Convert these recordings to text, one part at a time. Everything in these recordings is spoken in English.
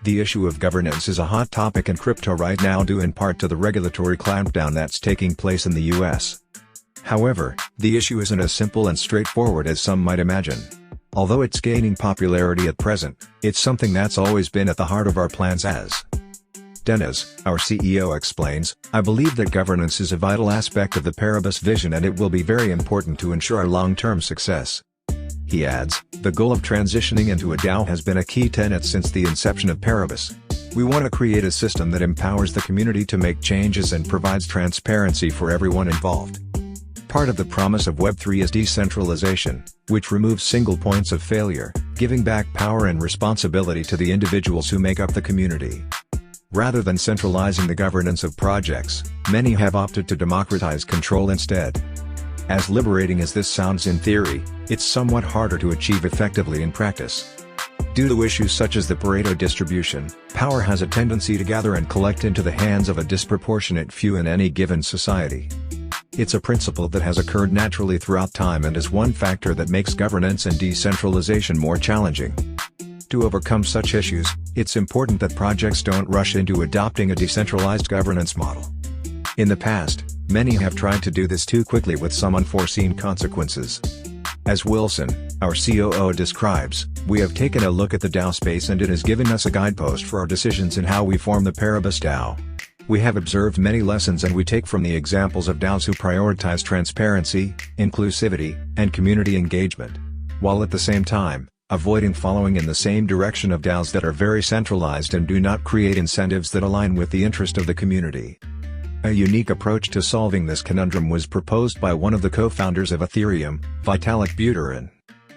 The issue of governance is a hot topic in crypto right now due in part to the regulatory clampdown that's taking place in the US. However, the issue isn't as simple and straightforward as some might imagine. Although it's gaining popularity at present, it's something that's always been at the heart of our plans as. Dennis, our CEO explains, "I believe that governance is a vital aspect of the Paribus vision and it will be very important to ensure our long-term success." He adds, "The goal of transitioning into a DAO has been a key tenet since the inception of Paribus. We want to create a system that empowers the community to make changes and provides transparency for everyone involved." Part of the promise of Web3 is decentralization, which removes single points of failure, giving back power and responsibility to the individuals who make up the community. Rather than centralizing the governance of projects, many have opted to democratize control instead. As liberating as this sounds in theory, it's somewhat harder to achieve effectively in practice. Due to issues such as the Pareto distribution, power has a tendency to gather and collect into the hands of a disproportionate few in any given society. It's a principle that has occurred naturally throughout time and is one factor that makes governance and decentralization more challenging. To overcome such issues, it's important that projects don't rush into adopting a decentralized governance model. In the past, many have tried to do this too quickly with some unforeseen consequences. As Wilson, our COO describes, "We have taken a look at the DAO space and it has given us a guidepost for our decisions in how we form the Paribus DAO. We have observed many lessons and we take from the examples of DAOs who prioritize transparency, inclusivity, and community engagement, while at the same time, avoiding following in the same direction of DAOs that are very centralized and do not create incentives that align with the interest of the community." A unique approach to solving this conundrum was proposed by one of the co-founders of Ethereum, Vitalik Buterin.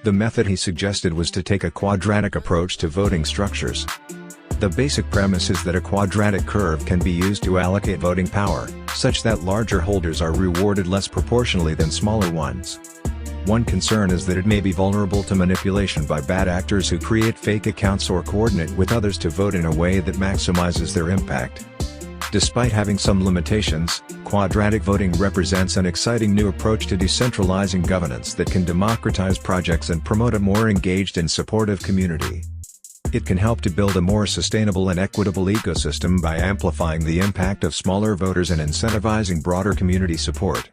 The method he suggested was to take a quadratic approach to voting structures. The basic premise is that a quadratic curve can be used to allocate voting power, such that larger holders are rewarded less proportionally than smaller ones. One concern is that it may be vulnerable to manipulation by bad actors who create fake accounts or coordinate with others to vote in a way that maximizes their impact. Despite having some limitations, quadratic voting represents an exciting new approach to decentralizing governance that can democratize projects and promote a more engaged and supportive community. It can help to build a more sustainable and equitable ecosystem by amplifying the impact of smaller voters and incentivizing broader community support.